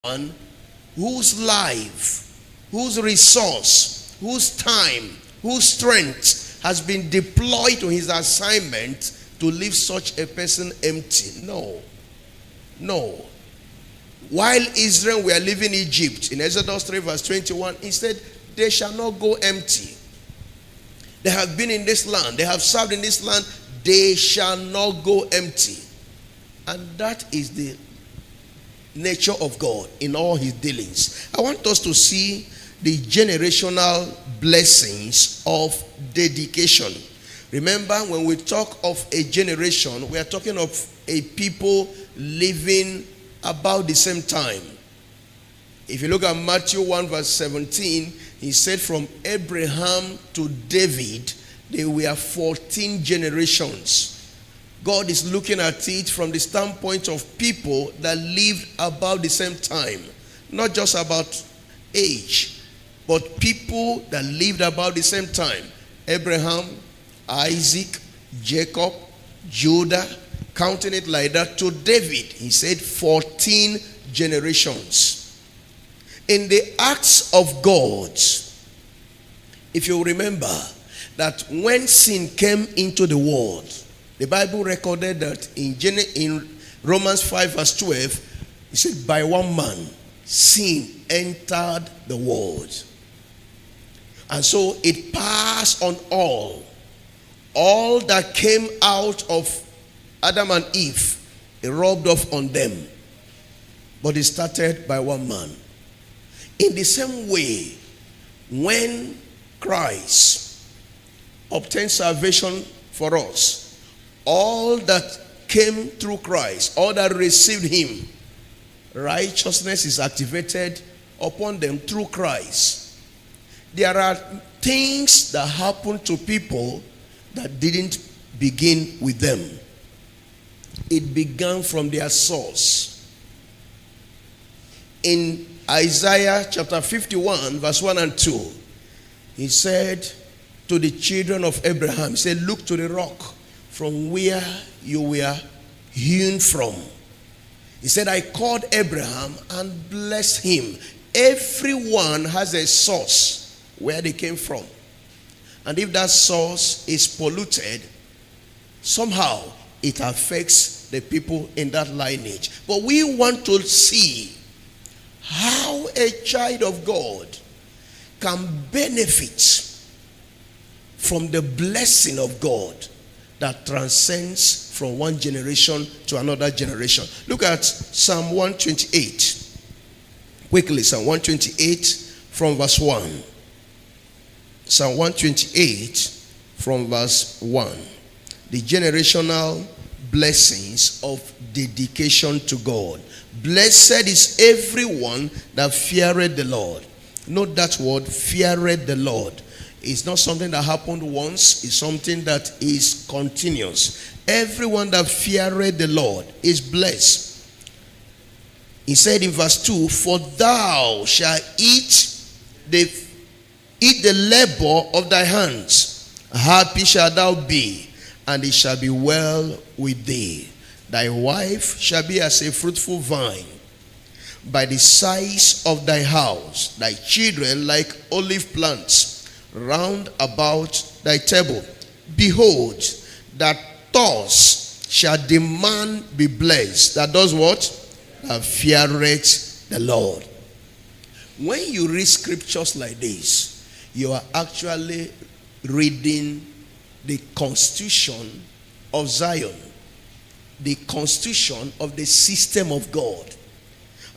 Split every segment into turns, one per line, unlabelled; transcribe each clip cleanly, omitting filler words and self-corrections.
one whose life, whose resource, whose time, whose strength has been deployed to his assignment to leave such a person empty. No. No. While Israel were leaving Egypt, in Exodus 3 verse 21, he said, they shall not go empty. They have been in this land. They have served in this land. They shall not go empty. And that is the nature of God in all his dealings. I want us to see the generational blessings of dedication. Remember, when we talk of a generation, we are talking of a people living about the same time. If you look at Matthew 1 verse 17, he said from Abraham to David, there were 14 generations. God is looking at it from the standpoint of people that lived about the same time. Not just about age, but people that lived about the same time. Abraham, Isaac, Jacob, Judah, counting it like that to David. He said 14 generations. In the acts of God, if you remember that when sin came into the world, the Bible recorded that in Romans 5 verse 12, it said, by one man, sin entered the world. And so it passed on all. All that came out of Adam and Eve, it rubbed off on them. But it started by one man. In the same way, when Christ obtained salvation for us, all that came through Christ, all that received him, righteousness is activated upon them through Christ. There are things that happen to people that didn't begin with them. It began from their source. In Isaiah chapter 51 verse 1 and 2, he said to the children of Abraham, he said, look to the rock from where you were hewn from. He said, I called Abraham and blessed him. Everyone has a source where they came from. And if that source is polluted, somehow it affects the people in that lineage. But we want to see how a child of God can benefit from the blessing of God that transcends from one generation to another generation. Look at Psalm 128. Quickly, Psalm 128 from verse 1. Psalm 128 from verse 1. The generational blessings of dedication to God. Blessed is everyone that feareth the Lord. Note that word, feareth the Lord. It's not something that happened once. It's something that is continuous. Everyone that feareth the Lord is blessed. He said in verse 2, for thou shalt eat the labor of thy hands. Happy shalt thou be, and it shall be well with thee. Thy wife shall be as a fruitful vine by the sides of thy house, thy children like olive plants round about thy table. Behold, that thus shall the man be blessed that does what? That feareth the Lord. When you read scriptures like this, you are actually reading the constitution of Zion, the constitution of the system of God.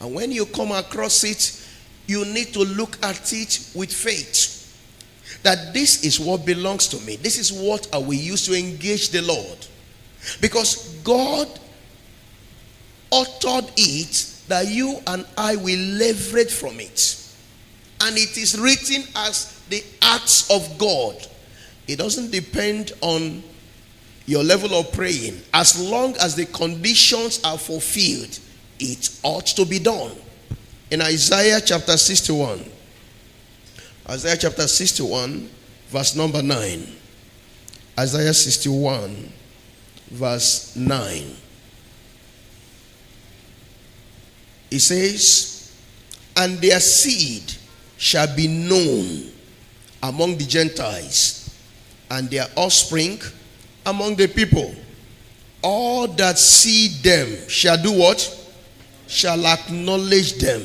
And when you come across it, you need to look at it with faith. That this is what belongs to me. This is what I will use to engage the Lord. Because God authored it that you and I will leverage from it. And it is written as the acts of God. It doesn't depend on your level of praying. As long as the conditions are fulfilled, it ought to be done. In Isaiah chapter 61, Isaiah chapter 61, verse number 9. Isaiah 61, verse 9. It says, and their seed shall be known among the Gentiles, and their offspring among the people. All that see them shall do what? Shall acknowledge them,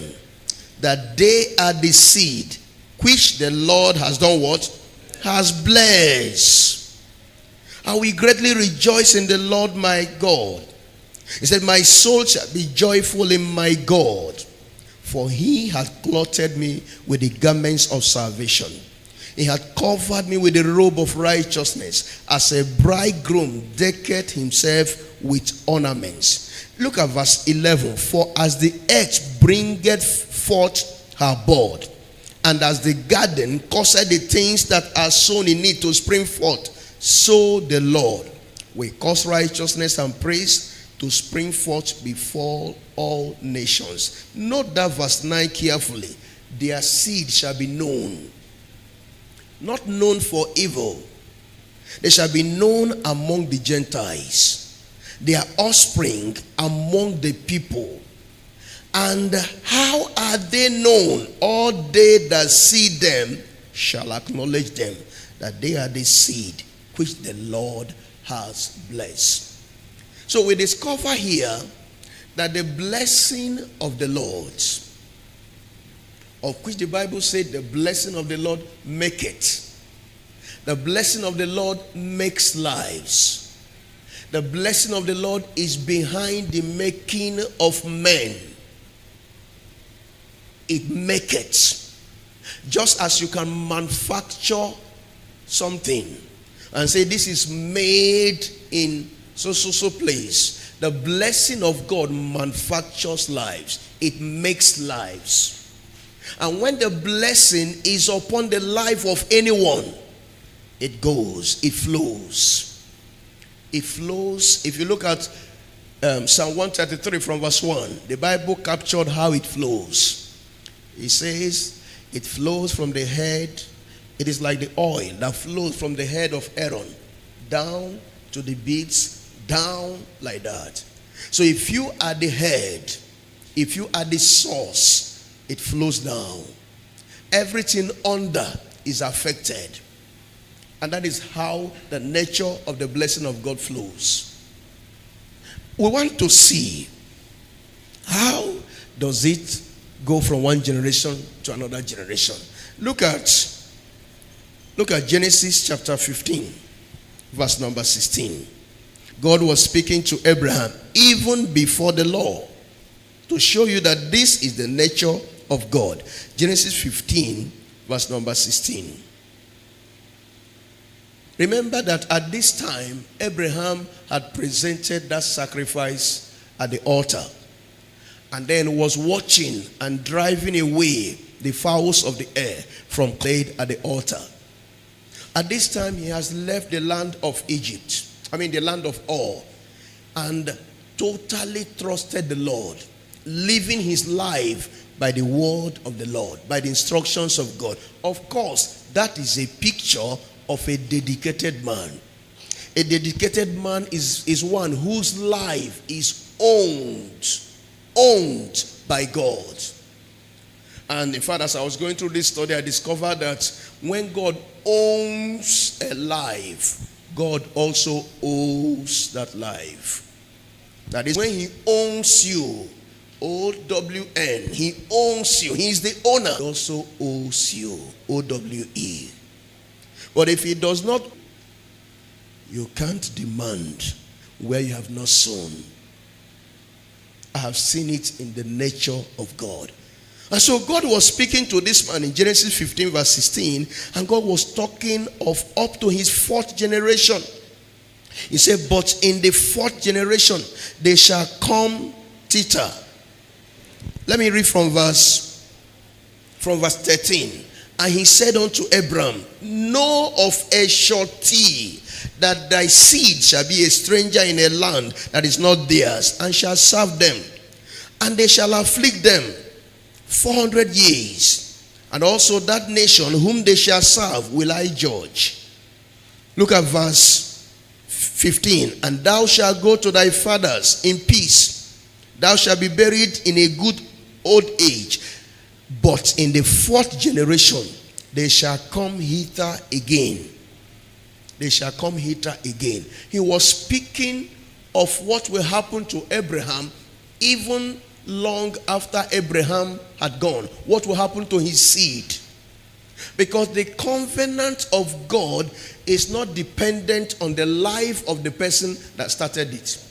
that they are the seed which the Lord has done what? Has blessed. And we greatly rejoice in the Lord my God. He said, my soul shall be joyful in my God, for he hath clothed me with the garments of salvation. He hath covered me with the robe of righteousness, as a bridegroom decketh himself with ornaments. Look at verse 11. For as the earth bringeth forth her bud, and as the garden causeth the things that are sown in it to spring forth, so the Lord will cause righteousness and praise to spring forth before all nations. Note that verse 9 carefully. Their seed shall be known. Not known for evil. They shall be known among the Gentiles. Their offspring among the people. And how are they known? All they that see them shall acknowledge them, that they are the seed which the Lord has blessed. So we discover here that the blessing of the Lord, of which the Bible said the blessing of the Lord maketh. The blessing of the Lord makes lives. The blessing of the Lord is behind the making of men. It maketh. Just as you can manufacture something and say this is made in so place, the blessing of God manufactures lives. It makes lives. And when the blessing is upon the life of anyone, it goes, it flows. It flows. If you look at Psalm 133 from verse 1, the Bible captured how it flows. It says, it flows from the head. It is like the oil that flows from the head of Aaron down to the beads, down like that. So if you are the head, if you are the source, it flows down. Everything under is affected. And that is how the nature of the blessing of God flows. We want to see how does it go from one generation to another generation. Look at Genesis chapter 15, verse number 16. God was speaking to Abraham even before the law, to show you that this is the nature of God. Genesis 15, verse number 16. Remember that at this time, Abraham had presented that sacrifice at the altar, and then was watching and driving away the fowls of the air from laid at the altar. At this time, he has left the land of Egypt, the land of Ur, and totally trusted the Lord, living his life by the word of the Lord, by the instructions of God. Of course, that is a picture of a dedicated man. A dedicated man is one whose life is owned by God. And in fact, as I was going through this study, I discovered that when God owns a life, God also owns that life. That is, when he owns you, O-W-N, he owns you. He is the owner. He also owes you, O-W-E. But if he does not, you can't demand where you have not sown. I have seen it in the nature of God. And so God was speaking to this man in Genesis 15 verse 16, and God was talking of up to his fourth generation. He said, but in the fourth generation they shall come thither. Let me read from verse 13. And he said unto Abram, know of a surety that thy seed shall be a stranger in a land that is not theirs, and shall serve them, and they shall afflict them 400 years. And also that nation whom they shall serve will I judge. Look at verse 15. And thou shalt go to thy fathers in peace. Thou shalt be buried in a good old age. But in the fourth generation, they shall come hither again. They shall come hither again. He was speaking of what will happen to Abraham even long after Abraham had gone. What will happen to his seed? Because the covenant of God is not dependent on the life of the person that started it.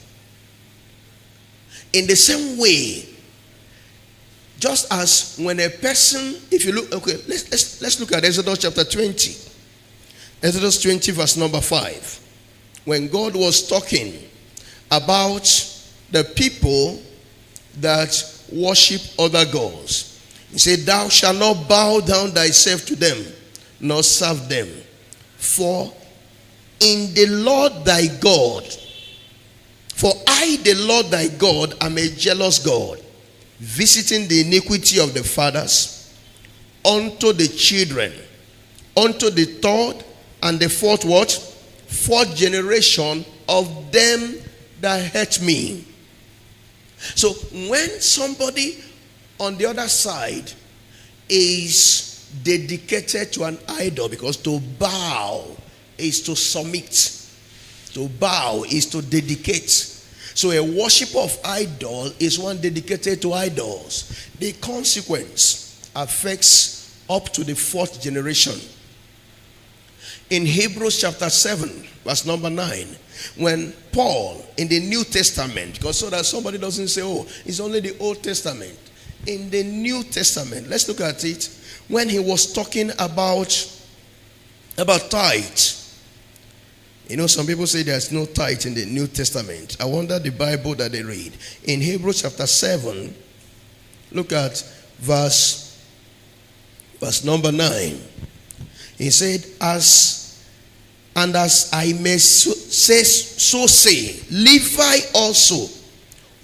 In the same way, just as when a person, if you look, okay, let's look at Exodus chapter 20. Exodus 20 verse number 5. When God was talking about the people that worship other gods, he said, thou shalt not bow down thyself to them, nor serve them. For in the Lord thy God, for I, the Lord thy God, am a jealous God, visiting the iniquity of the fathers unto the children, unto the third and the fourth what? Fourth generation of them that hate me. So when somebody on the other side is dedicated to an idol, because to bow is to submit. To bow is to dedicate. So a worshiper of idol is one dedicated to idols. The consequence affects up to the fourth generation. In Hebrews chapter 7, verse number 9, when Paul in the New Testament, because so that somebody doesn't say, oh, it's only the Old Testament. In the New Testament, let's look at it. When he was talking about tithe. You know, some people say there's no tithe in the New Testament. I wonder the Bible that they read. In Hebrews chapter 7, look at verse number 9. He said, as I may so say, Levi also,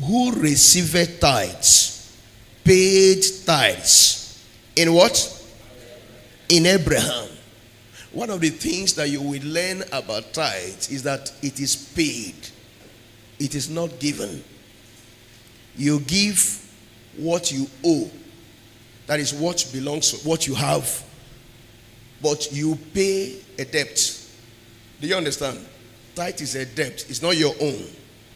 who receiveth tithes, paid tithes. In what? In Abraham. One of the things that you will learn about tithes is that it is paid. It is not given. You give what you owe. That is what belongs to what you have. But you pay a debt. Do you understand? Tithe is a debt. It's not your own.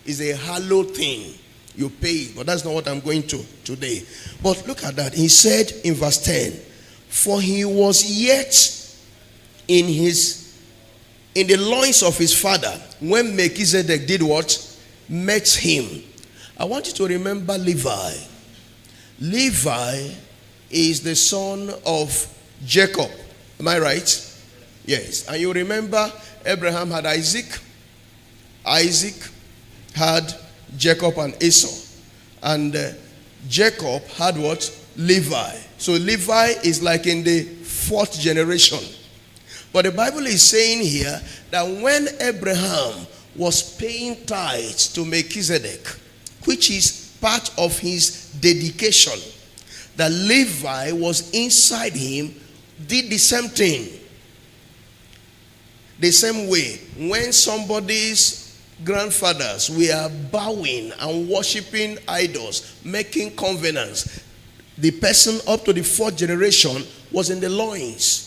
It's a hallowed thing. You pay it. But that's not what I'm going to today. But look at that. He said in verse 10, for he was yet in the loins of his father when Melchizedek did what? Met him. I want you to remember Levi. Levi is the son of Jacob. Am I right? Yes. And you remember Abraham had Isaac. Isaac had Jacob and Esau. And Jacob had what? Levi. So Levi is like in the fourth generation. But the Bible is saying here that when Abraham was paying tithes to Melchizedek, which is part of his dedication, that Levi was inside him, did the same thing. The same way, when somebody's grandfathers were bowing and worshiping idols, making covenants, the person up to the fourth generation was in the loins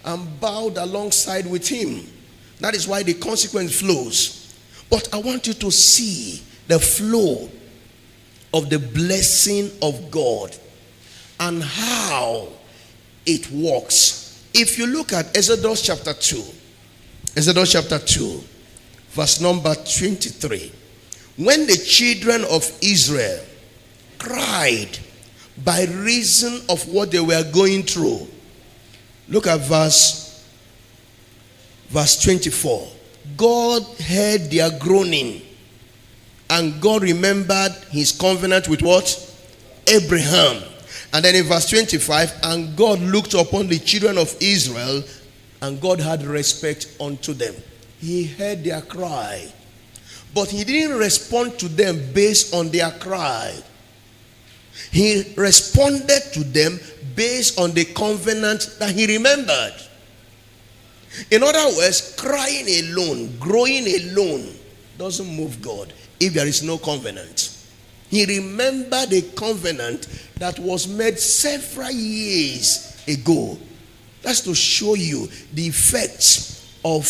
and bowed alongside with him. That is why the consequence flows. But I want you to see the flow of the blessing of God and how it works. If you look at Exodus chapter 2, verse number 23. When the children of Israel cried by reason of what they were going through, look at verse 24. God heard their groaning, and God remembered his covenant with what? Abraham. And then in verse 25, and God looked upon the children of Israel, and God had respect unto them. He heard their cry, but he didn't respond to them based on their cry. He responded to them based on the covenant that he remembered. In other words, crying alone, growing alone doesn't move God if there is no covenant. He remembered a covenant that was made several years ago. That's to show you the effects of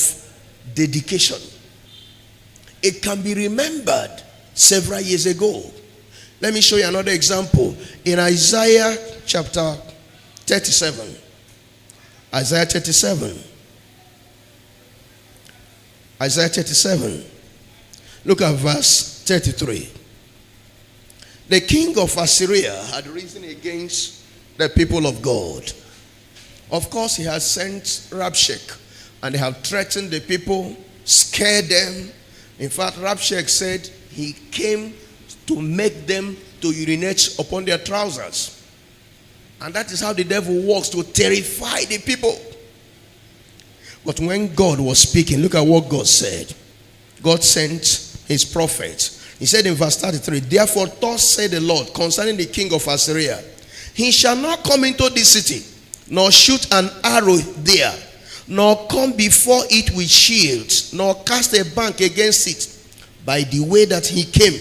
dedication. It can be remembered several years ago. Let me show you another example. In Isaiah chapter 37. Isaiah 37. Isaiah 37. Look at verse 33. The king of Assyria had risen against the people of God. Of course, he has sent Rabshakeh, and they have threatened the people, scared them. In fact, Rabshakeh said he came to make them to urinate upon their trousers. And that is how the devil works, to terrify the people. But when God was speaking, look at what God said. God sent his prophet. He said in verse 33, therefore thus said the Lord concerning the king of Assyria, he shall not come into this city, nor shoot an arrow there, nor come before it with shields, nor cast a bank against it. By the way that he came,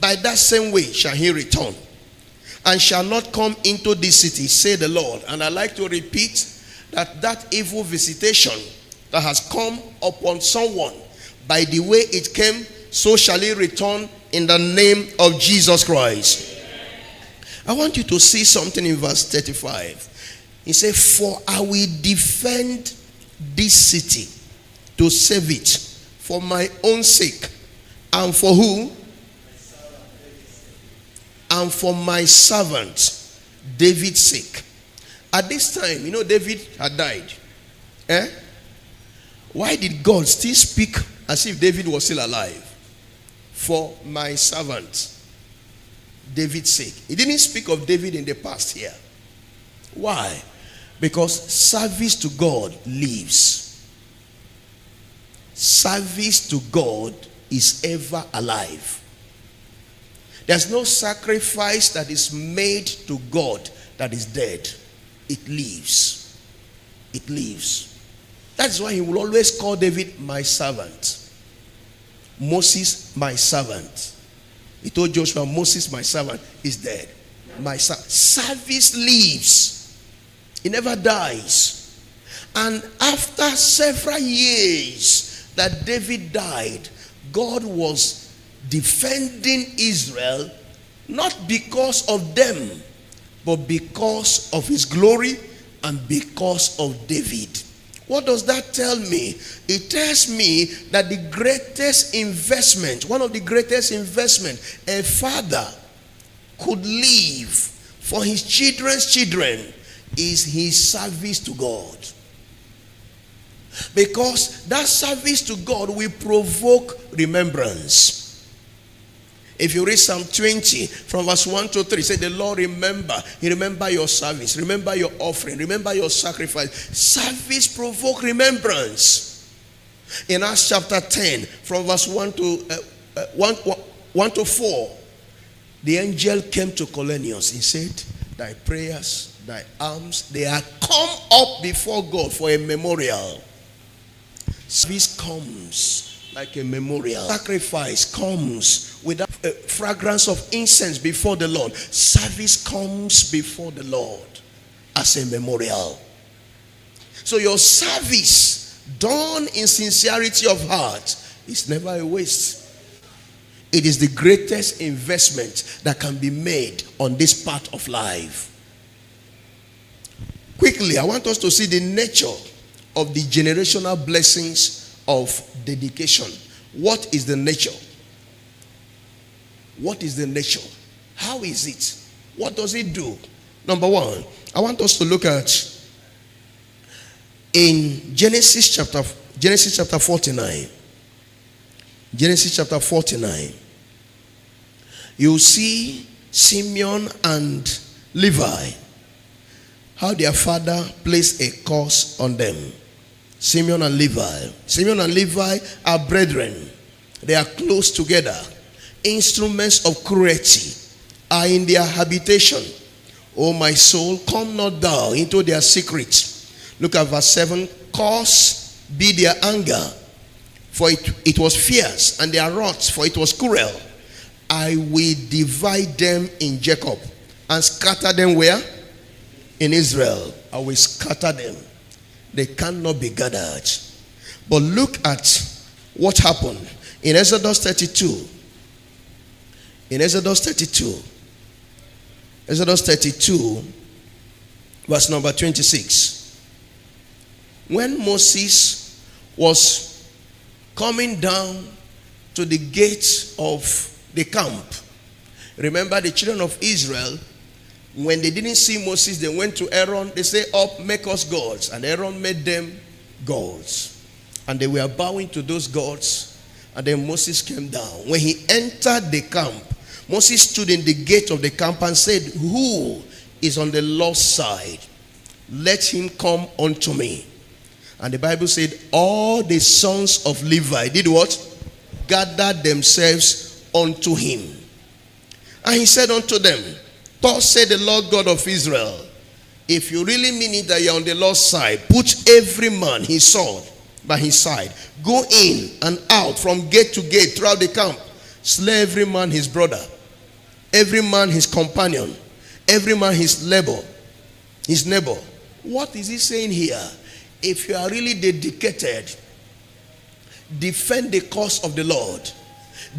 by that same way shall he return, and shall not come into this city, say the Lord. And I like to repeat that evil visitation that has come upon someone, by the way it came, so shall he return in the name of Jesus Christ. I want you to see something in verse 35. He said, for I will defend this city to save it for my own sake. And for who? And for my servant David's sake. At this time, you know, David had died. Why did God still speak as if David was still alive? For my servant David's sake. He didn't speak of David in the past here. Why? Because service to God lives. Service to God is ever alive. There's no sacrifice that is made to God that is dead. It lives. It lives. That's why he will always call David my servant. Moses, my servant. He told Joshua, Moses, my servant, is dead. My service lives. It never dies. And after several years that David died, God was defending Israel, not because of them, but because of his glory and because of David. What does that tell me? It tells me that the greatest investment, one of the greatest investment a father could leave for his children's children is his service to God. Because that service to God will provoke remembrance. If you read Psalm 20 from verse 1 to 3, say the Lord he remember your service, remember your offering, remember your sacrifice. Service provoke remembrance. In Acts chapter 10 from verse 1 to 4, the angel came to Cornelius. He said, thy prayers, thy alms, they are come up before God for a memorial. Service comes like a memorial. Sacrifice comes with a fragrance of incense before the Lord. Service comes before the Lord as a memorial. So your service done in sincerity of heart is never a waste. It is the greatest investment that can be made on this part of life. Quickly, I want us to see the nature of the generational blessings of dedication. What is the nature? What is the nature? How is it? What does it do? Number one, I want us to look at in Genesis chapter 49. Genesis chapter 49. You see Simeon and Levi, how their father placed a curse on them. Simeon and Levi. Simeon and Levi are brethren. They are close together. Instruments of cruelty are in their habitation. O my soul, come not thou into their secrets. Look at verse 7. Cause be their anger, for it was fierce, and their wrath, for it was cruel. I will divide them in Jacob and scatter them where? In Israel. I will scatter them. They cannot be gathered. But look at what happened in Exodus 32. In Exodus 32, verse number 26. When Moses was coming down to the gate of the camp, remember the children of Israel, when they didn't see Moses, they went to Aaron. They say, up, make us gods. And Aaron made them gods. And they were bowing to those gods. And then Moses came down. When he entered the camp, Moses stood in the gate of the camp and said, who is on the Lord's side? Let him come unto me. And the Bible said, all the sons of Levi did what? Gathered themselves unto him. And he said unto them, thus said the Lord God of Israel, if you really mean it that you're on the Lord's side, put every man his sword by his side. Go in and out from gate to gate throughout the camp. Slay every man his brother, every man his companion, every man his neighbor. What is he saying here? If you are really dedicated, defend the cause of the Lord.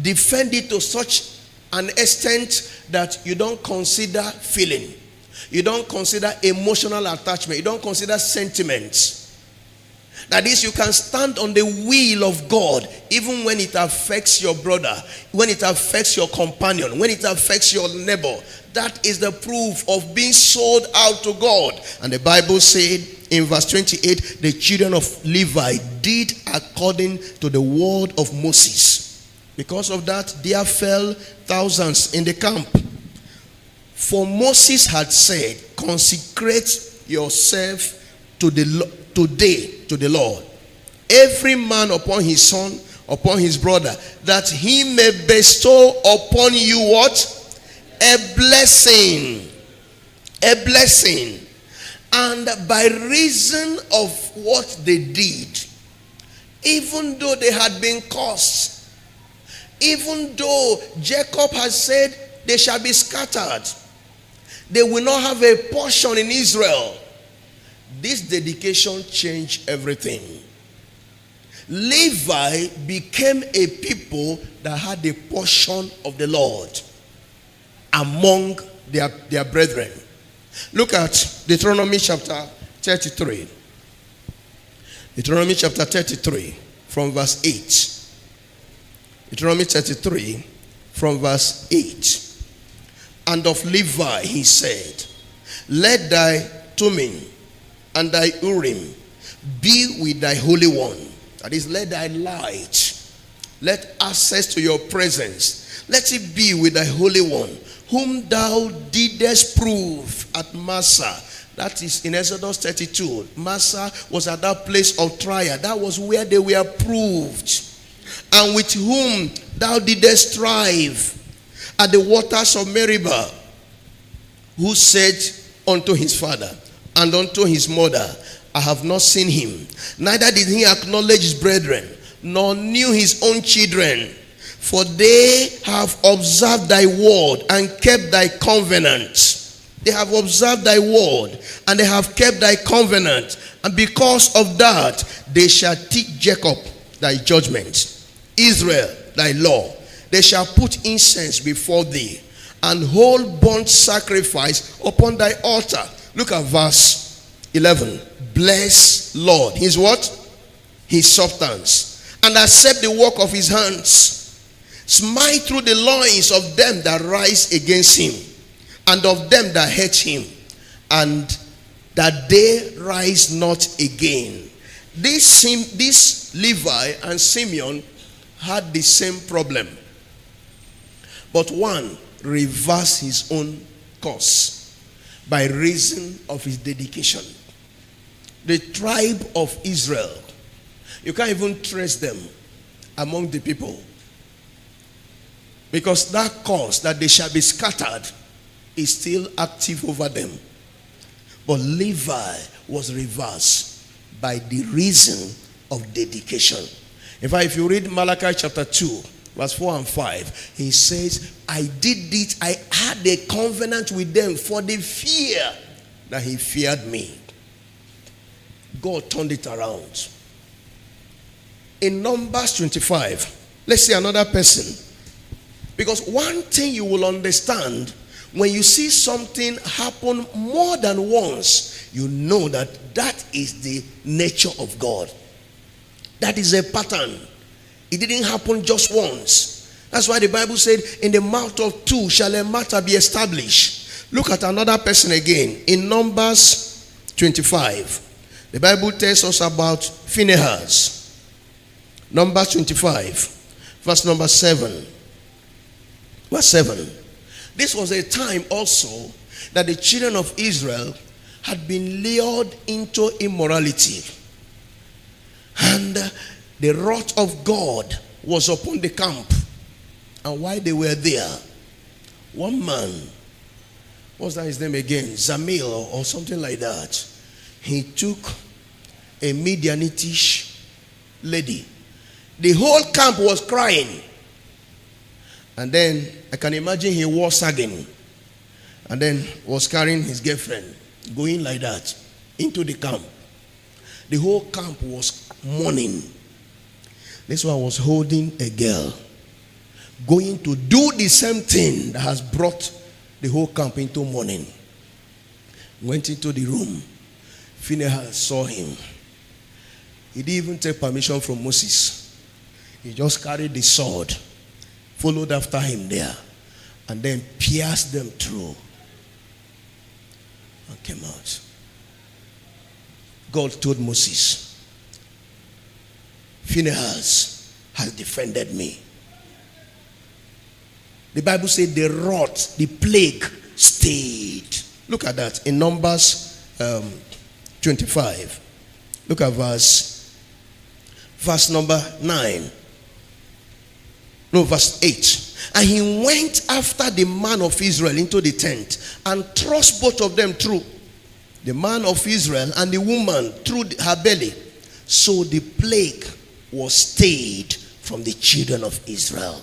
Defend it to such an extent that you don't consider feeling. You don't consider emotional attachment. You don't consider sentiments. That is, you can stand on the will of God even when it affects your brother, when it affects your companion, when it affects your neighbor. That is the proof of being sold out to God. And the Bible said in verse 28, the children of Levi did according to the word of Moses. Because of that, there fell thousands in the camp. For Moses had said, consecrate yourself today to the Lord, every man upon his son, upon his brother, that he may bestow upon you what? A blessing. A blessing. And by reason of what they did, even though they had been cursed, even though Jacob has said they shall be scattered, they will not have a portion in Israel. This dedication changed everything. Levi became a people that had a portion of the Lord among their brethren. Look at Deuteronomy chapter 33. Deuteronomy chapter 33 from verse 8. Deuteronomy 33 from verse 8. And of Levi he said, let thy Thummim and thy Urim be with thy Holy One. That is, let thy light, let access to your presence, let it be with thy Holy One, whom thou didst prove at Massah. That is in Exodus 32. Massah was at that place of trial. That was where they were proved. And with whom thou didst strive at the waters of Meribah, who said unto his father and unto his mother, I have not seen him. Neither did he acknowledge his brethren, nor knew his own children. For they have observed thy word and kept thy covenant. They have observed thy word and they have kept thy covenant. And because of that, they shall teach Jacob thy judgment, Israel thy law. They shall put incense before thee and hold burnt sacrifice upon thy altar. Look at verse 11. Bless Lord his what? His substance, and accept the work of his hands. Smite through the loins of them that rise against him, and of them that hate him, and that they rise not again. This Levi and Simeon had the same problem, but one reversed his own course by reason of his dedication. The tribe of Israel, you can't even trace them among the people, because that cause that they shall be scattered is still active over them. But Levi was reversed by the reason of dedication. In fact, if you read Malachi chapter 2, verse 4 and 5, he says, I did it, I had a covenant with them for the fear that he feared me. God turned it around. In Numbers 25, let's see another person. Because one thing you will understand, when you see something happen more than once, you know that that is the nature of God. That is a pattern. It didn't happen just once. That's why the Bible said, in the mouth of two shall a matter be established. Look at another person again. In Numbers 25, the Bible tells us about Phinehas. Numbers 25, verse number 7. Verse 7. This was a time also that the children of Israel had been lured into immorality. And the wrath of God was upon the camp. And while they were there, one man, what's that his name again? Zamil or something like that. He took a Midianitish lady. The whole camp was crying. And then I can imagine he was sagging. And then was carrying his girlfriend, going like that into the camp. The whole camp was mourning. This one was holding a girl, going to do the same thing that has brought the whole camp into mourning. Went into the room. Phinehas saw him. He didn't even take permission from Moses. He just carried the sword, followed after him there, and then pierced them through and came out. God told Moses, Phinehas has defended me. The Bible said the wrath, the plague stayed. Look at that in Numbers 25. Look at verse number 9. No, verse 8. And he went after the man of Israel into the tent and thrust both of them through. The man of Israel and the woman through her belly. So the plague was stayed from the children of Israel.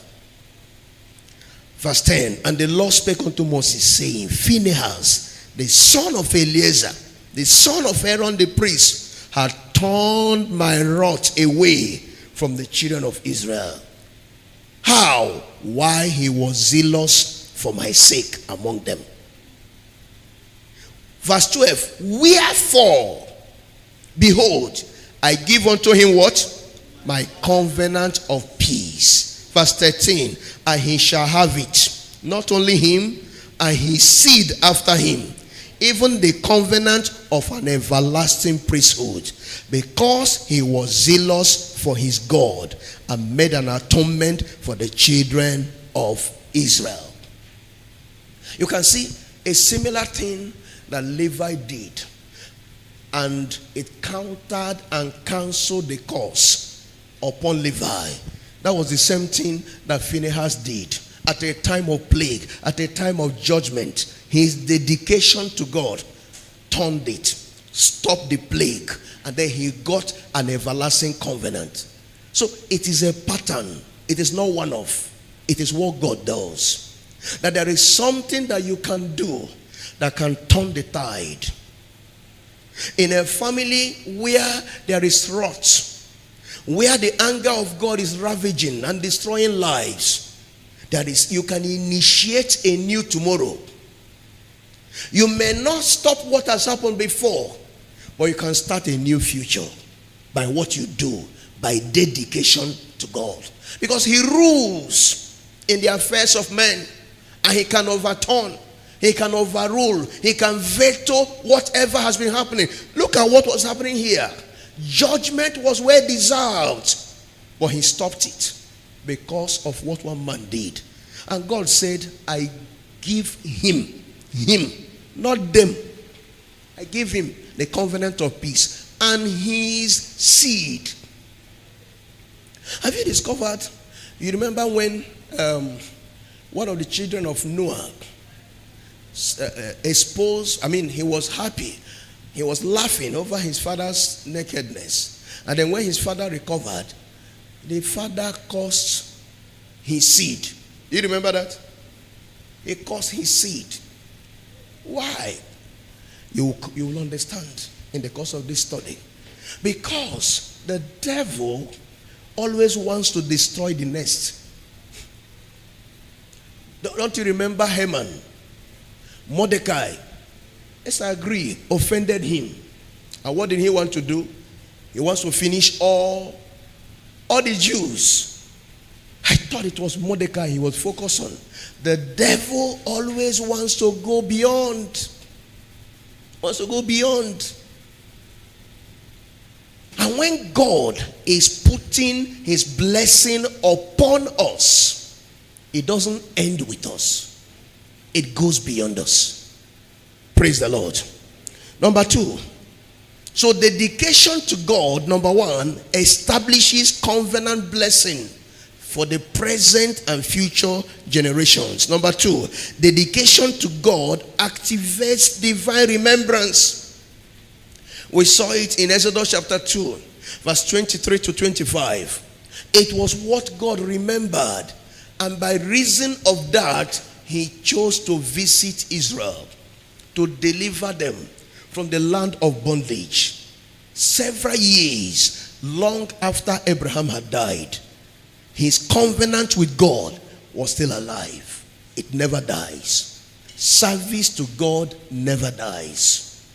Verse 10. And the Lord spake unto Moses, saying, Phinehas, the son of Eleazar, the son of Aaron the priest, had turned my wrath away from the children of Israel. How? Why he was zealous for my sake among them. Verse 12. Wherefore, behold, I give unto him what? My covenant of peace. Verse 13. And he shall have it, not only him, and his seed after him, even the covenant of an everlasting priesthood, because he was zealous for his God and made an atonement for the children of Israel. You can see a similar thing that Levi did, and it countered and canceled the curse upon Levi. That was the same thing that Phinehas did at a time of plague, at a time of judgment. His dedication to God turned it, stopped the plague, and then he got an everlasting covenant. So it is a pattern. It is not one-off. It is what God does. That there is something that you can do that can turn the tide. In a family where there is wrath, where the anger of God is ravaging and destroying lives, you can initiate a new tomorrow. You may not stop what has happened before, but you can start a new future by what you do, by dedication to God. Because he rules in the affairs of men, and he can overturn, he can overrule, he can veto whatever has been happening. Look at what was happening here. Judgment was well deserved, but he stopped it because of what one man did. And God said, I give him, not them. I give him the covenant of peace and his seed. Have you discovered? You remember when one of the children of Noah he was happy. He was laughing over his father's nakedness. And then when his father recovered, the father caused his seed. Do you remember that? He cursed his seed. Why? You will understand in the course of this study. Because the devil always wants to destroy the nest. Don't you remember Haman? Mordecai, let's agree, offended him. And what did he want to do? He wants to finish all the Jews. I thought it was Mordecai he was focused on. The devil always wants to go beyond. Wants to go beyond. And when God is putting his blessing upon us, it doesn't end with us. It goes beyond us. Praise the Lord. Number 2. So dedication to God, number 1, establishes covenant blessing for the present and future generations. Number 2, dedication to God activates divine remembrance. We saw it in Exodus chapter 2, verse 23 to 25. It was what God remembered, and by reason of that, he chose to visit Israel to deliver them from the land of bondage. Several years long after Abraham had died, his covenant with God was still alive. It never dies. Service to God never dies.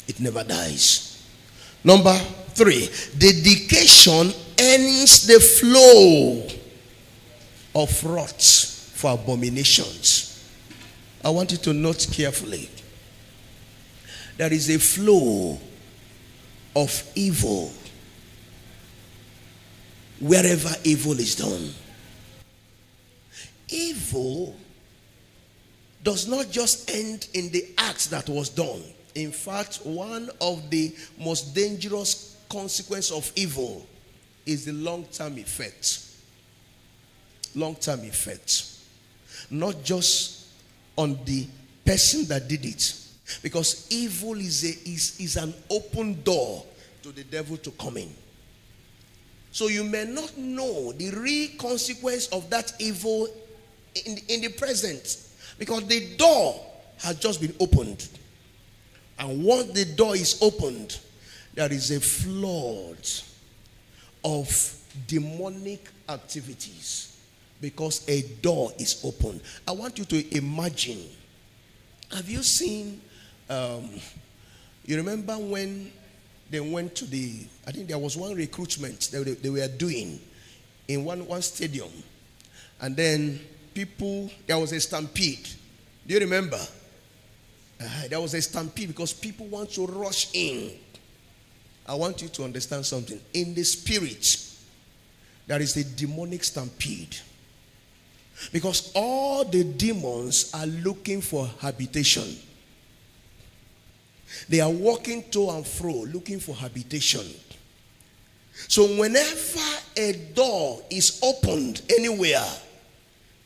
It never dies. Number 3, dedication ends the flow of wrath for abominations. I want you to note carefully. There is a flow of evil wherever evil is done. Evil does not just end in the act that was done. In fact, one of the most dangerous consequences of evil is the long-term effect. Long-term effect. Not just on the person that did it. Because evil is an open door to the devil to come in. So you may not know the real consequence of that evil in the present. Because the door has just been opened. And once the door is opened, there is a flood of demonic activities. Because a door is open. I want you to imagine. Have you seen, you remember when they went to I think there was one recruitment they were doing in one stadium. And then there was a stampede. Do you remember? There was a stampede because people want to rush in. I want you to understand something. In the spirit, there is a demonic stampede. Because all the demons are looking for habitation. They are walking to and fro looking for habitation. So whenever a door is opened anywhere,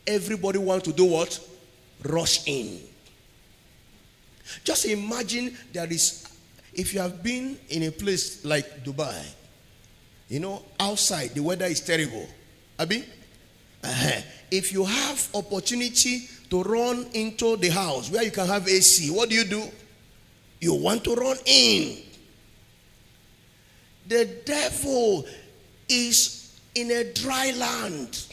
everybody wants to do what? Rush in. Just imagine if you have been in a place like Dubai, outside the weather is terrible. Abi? If you have opportunity to run into the house where you can have AC, what do? You want to run in. The devil is in a dry land.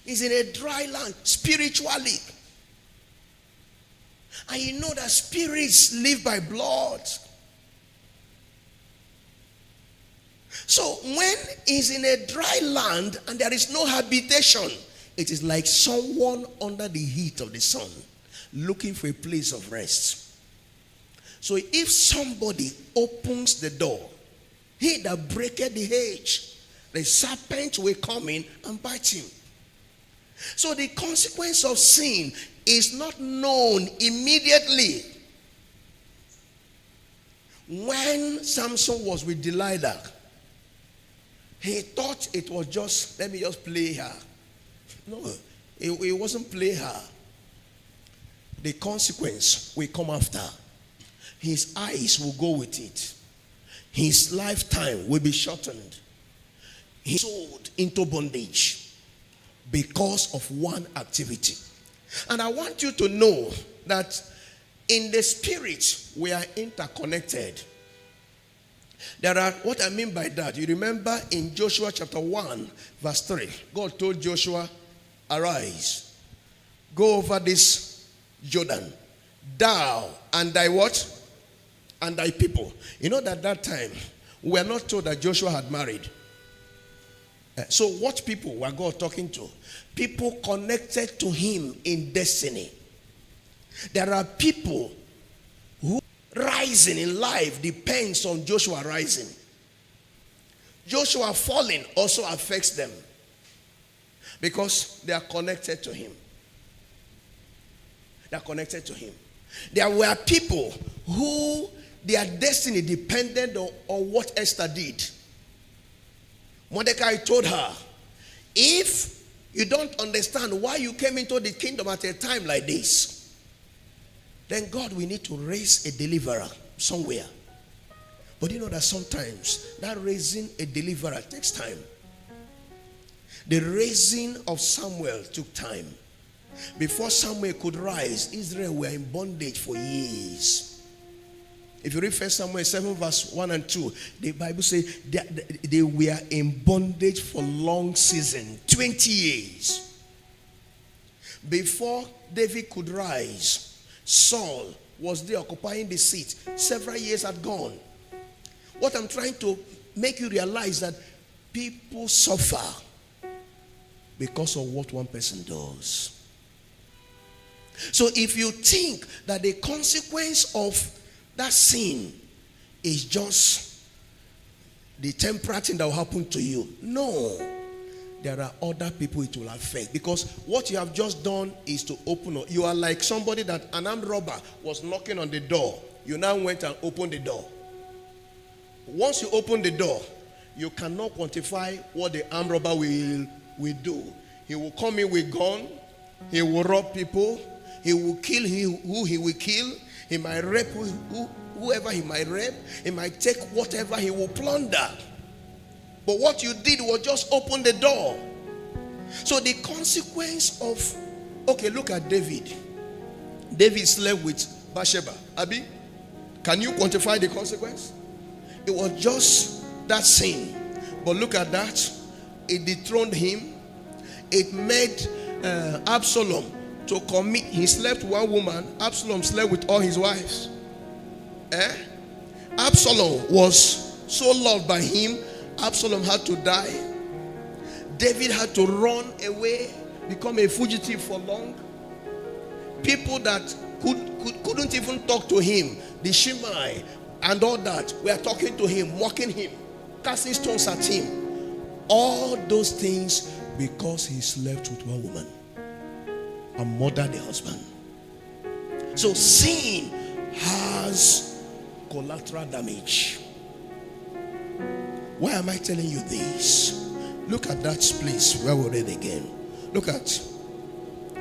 He's in a dry land spiritually. And you know that spirits live by blood. So when he's in a dry land and there is no habitation, it is like someone under the heat of the sun looking for a place of rest. So if somebody opens the door, he that breaketh the hedge, the serpent will come in and bite him. So the consequence of sin is not known immediately. When Samson was with Delilah, he thought it was just, let me just play her. No, it wasn't play her. The consequence will come after. His eyes will go with it. His lifetime will be shortened. He sold into bondage. because of one activity. And I want you to know that in the spirit, we are interconnected. There are, what I mean by that, you remember in Joshua chapter 1, verse 3, God told Joshua, arise, go over this Jordan, thou and thy what? And thy people. You know that time, we are not told that Joshua had married. So what people were God talking to? People connected to him in destiny. There are people who rising in life depends on Joshua rising. Joshua falling also affects them because they are connected to him. They are connected to him. There were people who their destiny depended on what Esther did. Mordecai told her, if you don't understand why you came into the kingdom at a time like this, then God will need to raise a deliverer somewhere. But you know that sometimes that raising a deliverer takes time. The raising of Samuel took time. Before Samuel could rise, Israel were in bondage for years. If you read 1 Samuel 7 verse 1 and 2, the Bible says they were in bondage for long season, 20 years. Before David could rise, Saul was there occupying the seat. Several years had gone. What I'm trying to make you realize that people suffer because of what one person does. So if you think that the consequence of that sin is just the temporary thing that will happen to you, no, there are other people it will affect, because what you have just done is to open. You are like somebody that an armed robber was knocking on the door. You now went and opened the door. Once you open the door, you cannot quantify what the armed robber will do. He will come in with gun. He will rob people. He will kill who he will kill. He might rape whoever he might rape. He might take whatever he will plunder. But what you did was just open the door. So the consequence of, okay, look at David. David slept with Bathsheba. Abi, can you quantify the consequence? It was just that sin. But look at that. It dethroned him. It made Absalom to commit. He slept with one woman. Absalom slept with all his wives. Absalom was so loved by him. Absalom had to die. David had to run away, become a fugitive for long. People that couldn't even talk to him, the Shimei and all that, were talking to him, mocking him, casting stones at him. All those things because he slept with one woman and murdered the husband. So sin has collateral damage. Why am I telling you this? Look at that place where we read again. Look at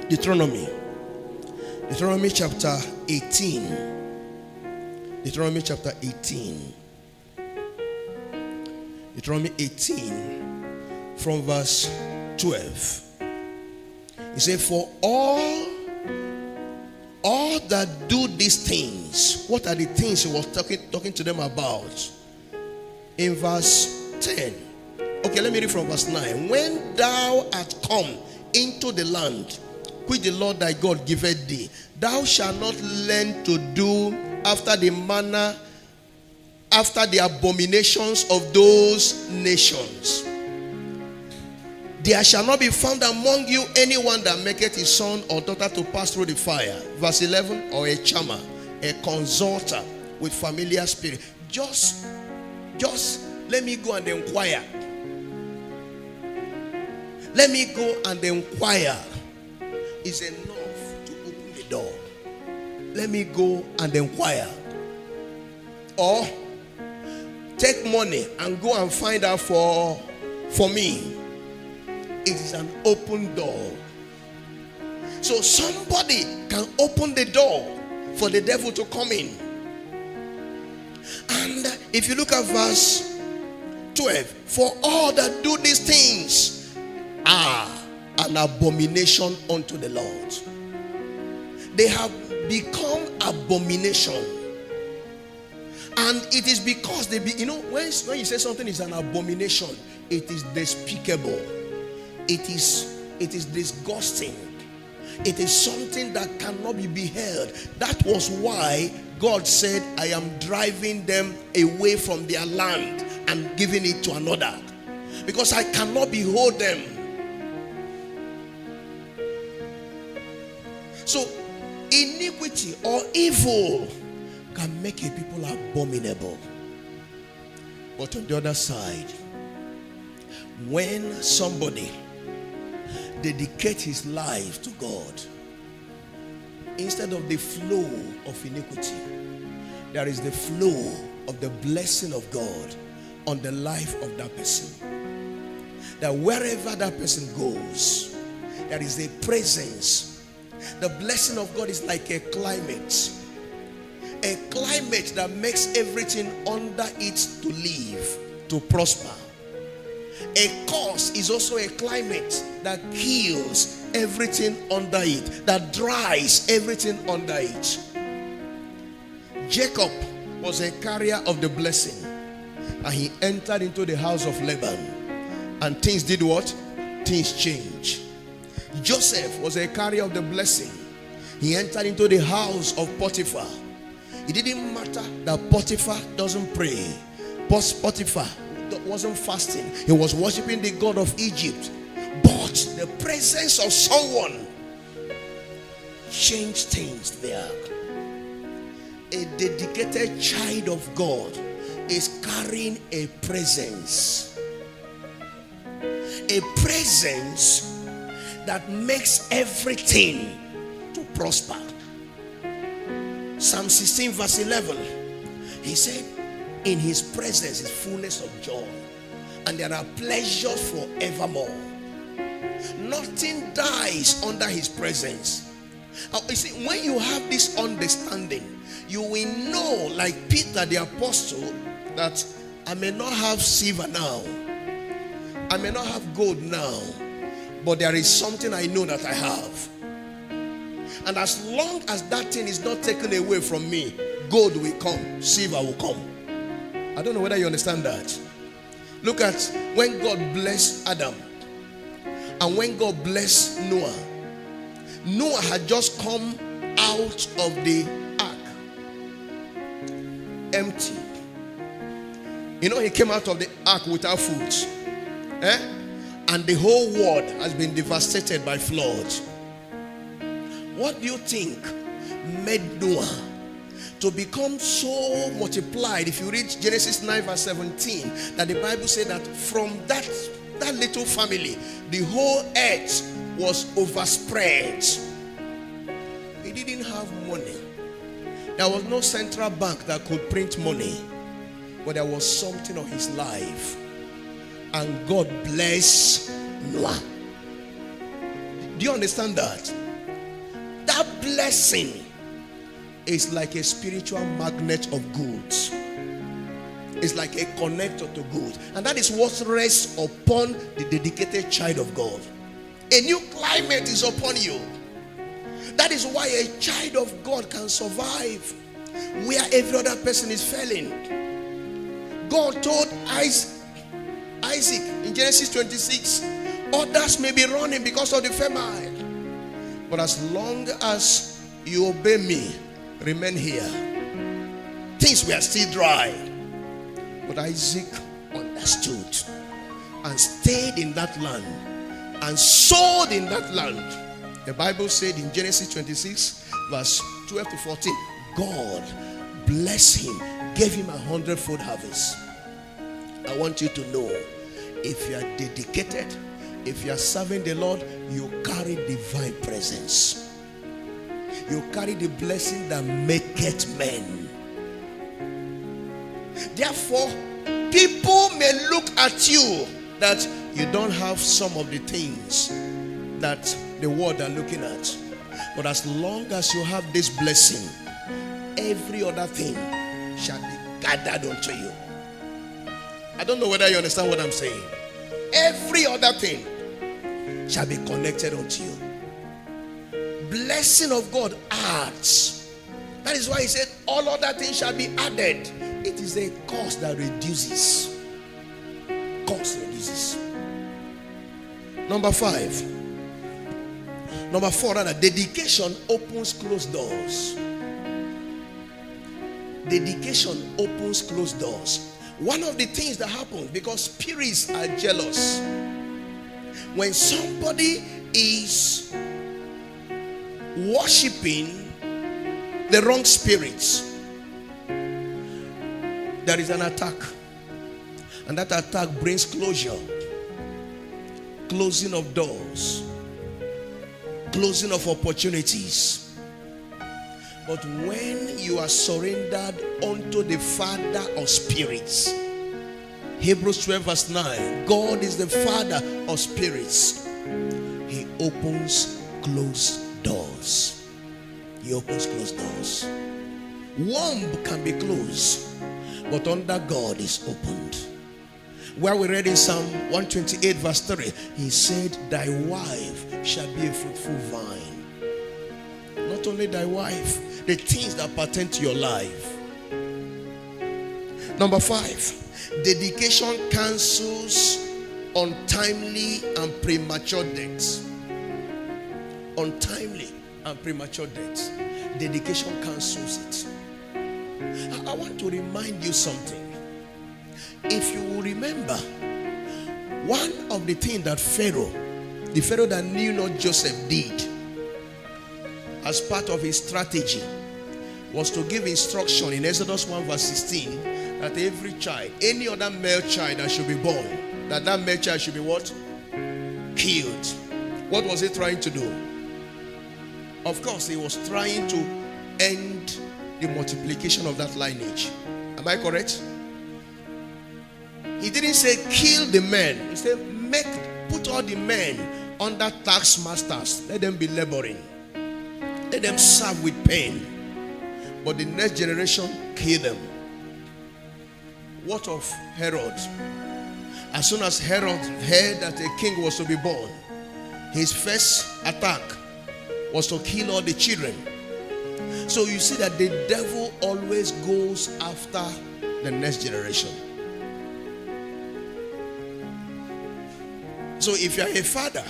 Deuteronomy. Deuteronomy chapter 18. Deuteronomy chapter 18. Deuteronomy 18 from verse 12. He said, for all that do these things. What are the things he was talking to them about? In verse 10. Okay, let me read from verse 9. When thou art come into the land which the Lord thy God giveth thee, thou shalt not learn to do after the manner, after the abominations of those nations. There shall not be found among you anyone that maketh his son or daughter to pass through the fire. Verse 11, or a charmer, a consulter with familiar spirit. Just let me go and inquire. Let me go and inquire is enough to open the door. Let me go and inquire. Or take money and go and find out for me. It is an open door. So somebody can open the door for the devil to come in. And if you look at verse 12, for all that do these things, an abomination unto the Lord. They have become abomination. And it is because when you say something is an abomination, it is despicable. It is disgusting. It is something that cannot be beheld. That was why God said, I am driving them away from their land and giving it to another, because I cannot behold them. So iniquity or evil can make a people abominable. But on the other side, when somebody dedicates his life to God, instead of the flow of iniquity, there is the flow of the blessing of God on the life of that person. That wherever that person goes, there is a presence. The blessing of God is like a climate that makes everything under it to live, to prosper. A curse is also a climate that kills everything under it, that dries everything under it. Jacob was a carrier of the blessing, and he entered into the house of Laban, and things did what? Things changed. Joseph was a carrier of the blessing. He entered into the house of Potiphar. It didn't matter that Potiphar doesn't pray. Potiphar wasn't fasting. He was worshiping the God of Egypt. But the presence of someone changed things there. A dedicated child of God is carrying a presence. A presence that makes everything to prosper. Psalm 16 verse 11, he said, in his presence is fullness of joy, and there are pleasures forevermore. Nothing dies under his presence. You see, when you have this understanding, you will know, like Peter the apostle, that I may not have silver now, I may not have gold now, but there is something I know that I have. And as long as that thing is not taken away from me, gold will come, silver will come. I don't know whether you understand that. Look at when God blessed Adam and when God blessed Noah. Noah had just come out of the ark empty. You know, he came out of the ark without food. And the whole world has been devastated by flood. What do you think made Noah to become so multiplied? If you read Genesis 9 verse 17, that the Bible said that from that little family, the whole earth was overspread. He didn't have money. There was no central bank that could print money, but there was something on his life. And God bless Noah. Do you understand that? That blessing is like a spiritual magnet of goods. It's like a connector to goods. And that is what rests upon the dedicated child of God. A new climate is upon you. That is why a child of God can survive where every other person is failing. God told Isaac in Genesis 26, others may be running because of the famine, but as long as you obey me, remain here. Things were still dry, but Isaac understood and stayed in that land and sowed in that land. The Bible said in Genesis 26 verse 12 to 14, God blessed him, gave him 100-fold harvest. I want you to know, if you are dedicated, if you are serving the Lord, you carry divine presence. You carry the blessing that maketh men. Therefore, people may look at you that you don't have some of the things that the world are looking at. But as long as you have this blessing, every other thing shall be gathered unto you. I don't know whether you understand what I'm saying. Every other thing shall be connected unto you. Blessing of God adds. That is why he said, all other things shall be added. It is a cost that reduces. Cost reduces. Number 4, rather, dedication opens closed doors. Dedication opens closed doors. One of the things that happens, because spirits are jealous, when somebody is worshiping the wrong spirits, there is an attack, and that attack brings closure, closing of doors, closing of opportunities. But when you are surrendered unto the Father of spirits, Hebrews 12 verse 9, God is the Father of spirits. He opens closed doors. He opens closed doors. Womb can be closed, but under God is opened. Where we read in Psalm 128 verse 3, he said, thy wife shall be a fruitful vine. Not only thy wife, the things that pertain to your life. Number 5, dedication cancels untimely and premature deaths. Untimely and premature deaths. Dedication cancels it. I want to remind you something. If you will remember, one of the things that the Pharaoh that knew not Joseph did as part of his strategy was to give instruction in Exodus 1 verse 16 that every child, any other male child that should be born, that male child should be what? Killed. What was he trying to do? Of course, he was trying to end the multiplication of that lineage. Am I correct? He didn't say kill the men. He said put all the men under taskmasters. Let them be laboring. Let them serve with pain. But the next generation, kill them. What of Herod? As soon as Herod heard that a king was to be born, his first attack was to kill all the children. So you see that the devil always goes after the next generation. So if you are a father,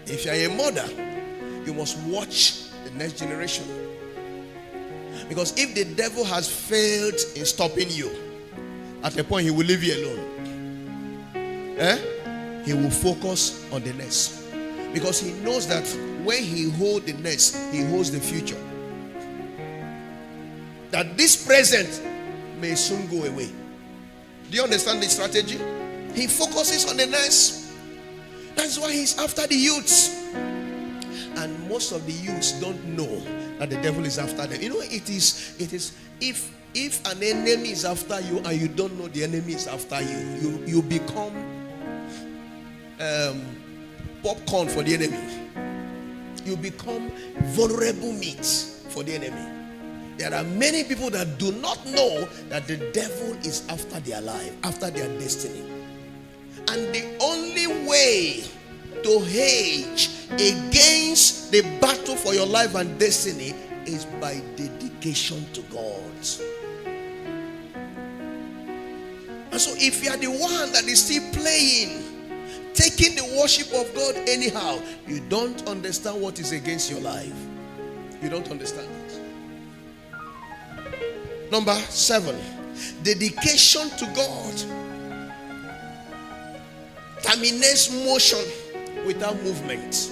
if you are a mother, you must watch the next generation. Because if the devil has failed in stopping you, at a point he will leave you alone. He will focus on the next. Because he knows that when he holds the next, he holds the future. That this present may soon go away. Do you understand the strategy? He focuses on the next. That's why he's after the youths. And most of the youths don't know that the devil is after them. You know, it is if an enemy is after you and you don't know the enemy is after you, you become popcorn for the enemy. You become vulnerable meat for the enemy. There are many people that do not know that the devil is after their life, after their destiny. And the only way to hedge against the battle for your life and destiny is by dedication to God. And so if you are the one that is still playing, taking the worship of God anyhow, you don't understand what is against your life. You don't understand it. Number 7, dedication to God terminates motion without movement.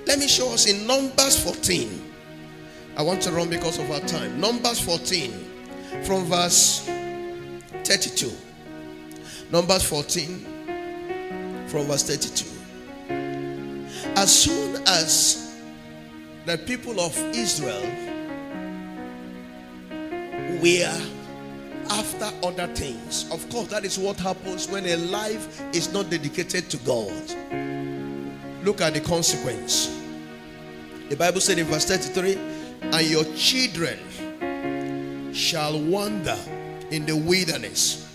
Let me show us in Numbers 14. I want to run because of our time. Numbers 14 from verse 32. Numbers 14 from verse 32. As soon as the people of Israel were after other things, of course, that is what happens when a life is not dedicated to God. Look at the consequence. The Bible said in verse 33, and your children shall wander in the wilderness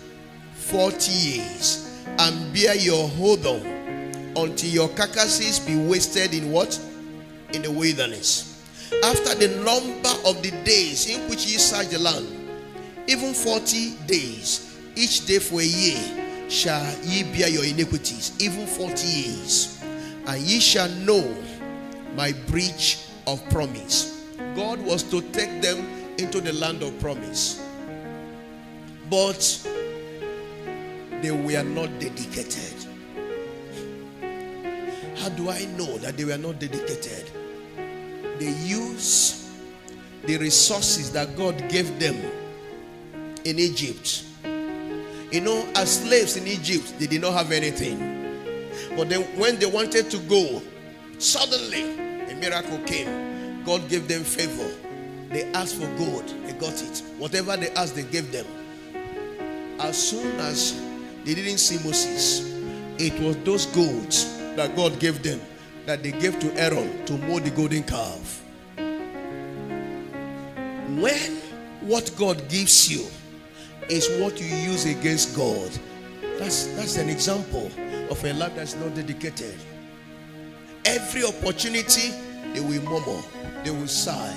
40 years and bear your hold on until your carcasses be wasted in what? In the wilderness. After the number of the days in which ye search the land, even 40 days, each day for a year, shall ye bear your iniquities, even 40 years. And ye shall know my breach of promise. God was to take them into the land of promise, but they were not dedicated. How do I know that they were not dedicated? They used the resources that God gave them in Egypt. You know, as slaves in Egypt, they did not have anything. But then when they wanted to go, suddenly a miracle came. God gave them favor. They asked for gold, they got it. Whatever they asked, they gave them. As soon as they didn't see Moses, it was those golds that God gave them that they gave to Aaron to mold the golden calf. When what God gives you is what you use against God, that's an example of a life that's not dedicated. Every opportunity, they will murmur, they will sigh.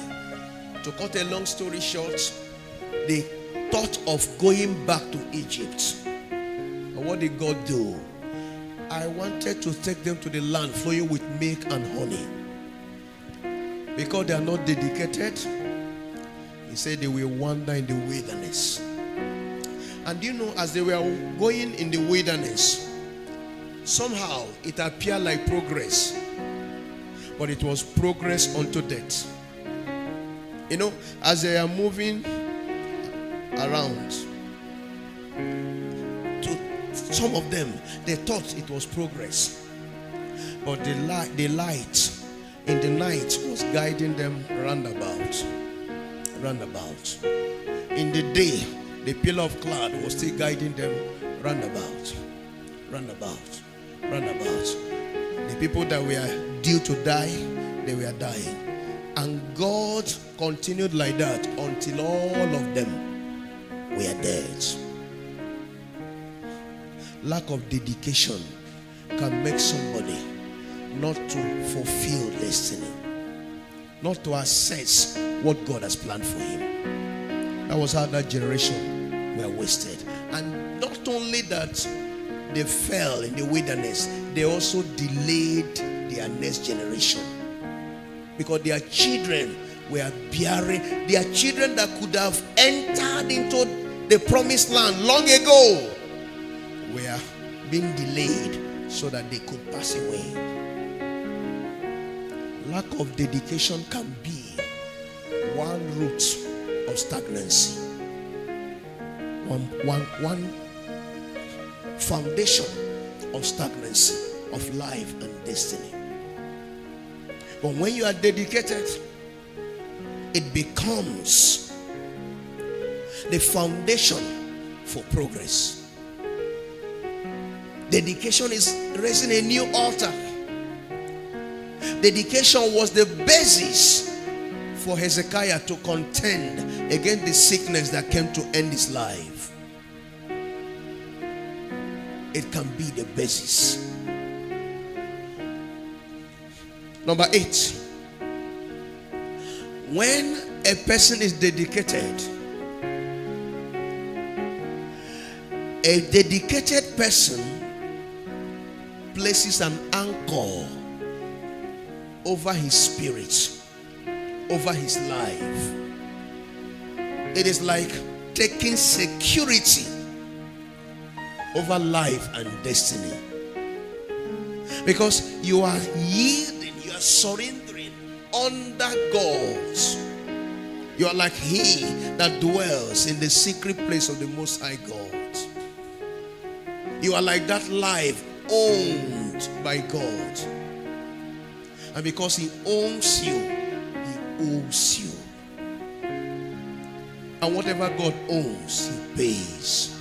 To cut a long story short, they thought of going back to Egypt. And what did God do? I wanted to take them to the land flowing with milk and honey. Because they are not dedicated, he said they will wander in the wilderness. And you know, as they were going in the wilderness, somehow it appeared like progress, but it was progress unto death. You know, as they are moving around, some of them, they thought it was progress, but the light in the night was guiding them roundabout. In the day, the pillar of cloud was still guiding them roundabout. The people that were due to die, they were dying. And God continued like that until all of them were dead. Lack of dedication can make somebody not to fulfill destiny, not to assess what God has planned for him. That was how that generation were wasted. And not only that, they fell in the wilderness, they also delayed their next generation, because their children were bearing, their children that could have entered into the promised land long ago were being delayed so that they could pass away. Lack of dedication can be one root of stagnancy, one foundation of stagnancy of life and destiny. But when you are dedicated, it becomes the foundation for progress. Dedication is raising a new altar. Dedication was the basis for Hezekiah to contend against the sickness that came to end his life. It can be the basis. Number 8. When a person is dedicated, a dedicated person places an anchor over his spirit, over his life. It is like taking security over life and destiny, because you are yielding, you are surrendering under God. You are like he that dwells in the secret place of the Most High God. You are like that life owned by God. And because he owns you, he owes you. And whatever God owns, he pays.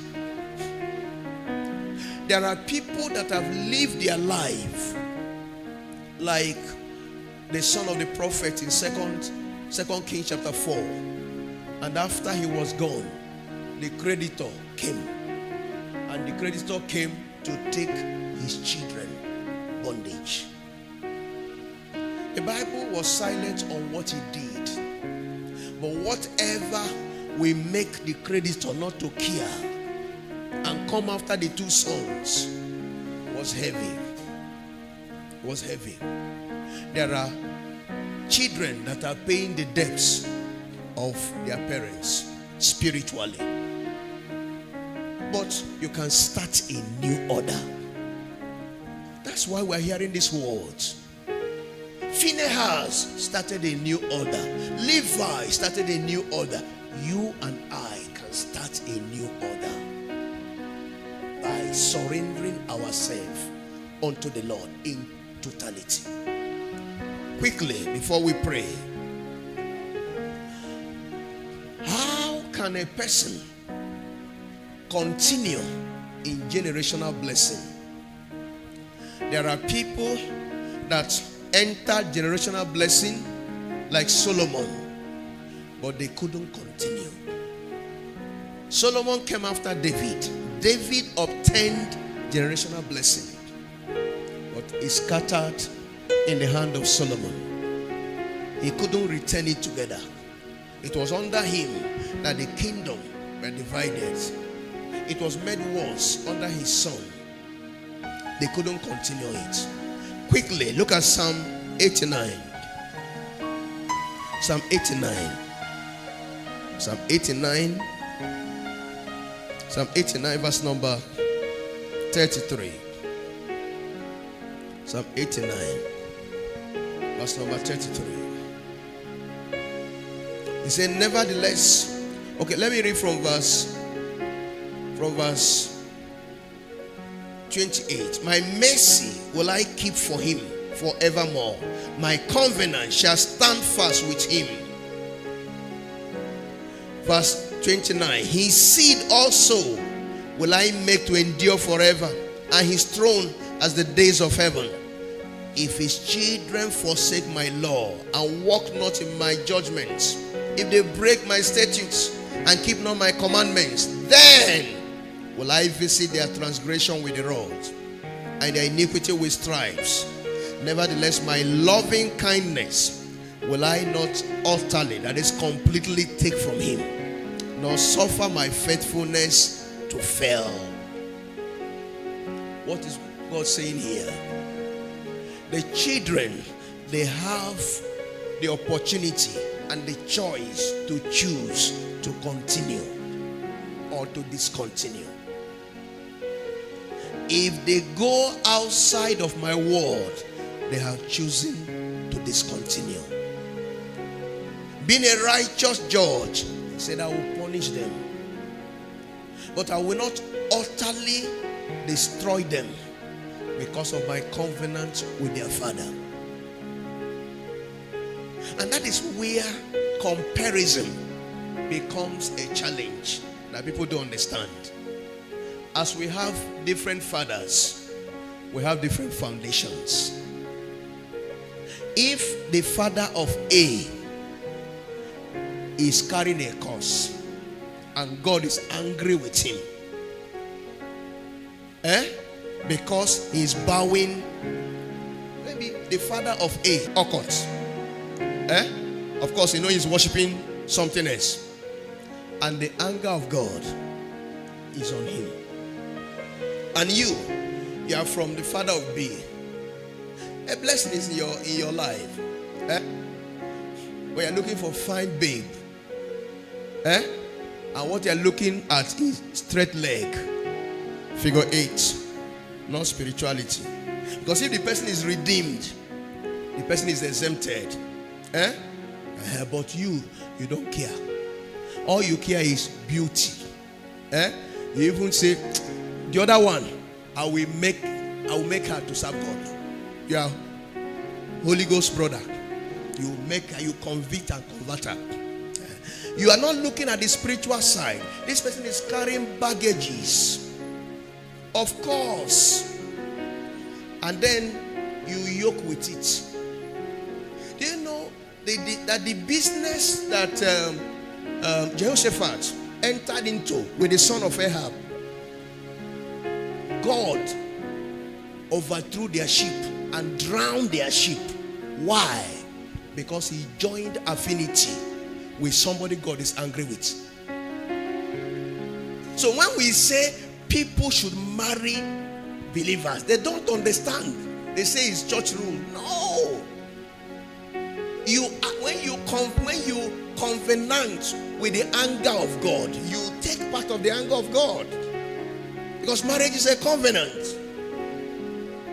There are people that have lived their life like the son of the prophet in Second Kings chapter 4. And after he was gone, the creditor came. And the creditor came to take his children. bondage. The Bible was silent on what he did. But whatever we make the creditor not to care and come after the two sons was heavy. Was heavy. There are children that are paying the debts of their parents spiritually. But you can start a new order. That's why we're hearing these words. Phinehas started a new order. Levi started a new order. You and I can start a new order by surrendering ourselves unto the Lord in totality. Quickly, before we pray, how can a person continue in generational blessing? There are people that entered generational blessing like Solomon, but they couldn't continue. Solomon came after David. David obtained generational blessing, but it scattered in the hand of Solomon. He couldn't return it together. It was under him that the kingdom were divided. It was made worse under his son. They couldn't continue it. Quickly, look at Psalm 89. Psalm 89. Psalm 89. Psalm 89, verse number 33. Psalm 89, verse number 33. He said, nevertheless. Okay, let me read from verse 28. My mercy will I keep for him forevermore. My covenant shall stand fast with him. Verse 29. His seed also will I make to endure forever, and his throne as the days of heaven. If his children forsake my law and walk not in my judgments, if they break my statutes and keep not my commandments, then will I visit their transgression with the rod, and their iniquity with stripes. Nevertheless, my loving kindness will I not utterly, that is completely, take from him, nor suffer my faithfulness to fail. What is God saying here? The children, they have the opportunity and the choice to choose to continue or to discontinue. If they go outside of my word, they have chosen to discontinue. Being a righteous judge, he said, I will punish them, but I will not utterly destroy them because of my covenant with their father. And that is where comparison becomes a challenge that people don't understand. As we have different fathers, we have different foundations. If the father of A is carrying a curse and God is angry with him, because he is bowing, maybe the father of A, Okot, of course, you know he's worshiping something else, and the anger of God is on him. And you are from the father of B. A blessing is in your life. Where you're looking for fine babe. And what you're looking at is straight leg. Figure 8. Not spirituality. Because if the person is redeemed, the person is exempted. But you don't care. All you care is beauty. You even say, the other one, I will make her to serve God. You are Holy Ghost brother. You make her, you convict and convert her. You are not looking at the spiritual side. This person is carrying baggages, of course, and then you yoke with it. Do you know that the business that Jehoshaphat entered into with the son of Ahab, God overthrew their sheep and drowned their sheep. Why? Because he joined affinity with somebody God is angry with. So when we say people should marry believers, they don't understand. They say it's church rule. No. When you covenant with the anger of God, you take part of the anger of God. Because marriage is a covenant.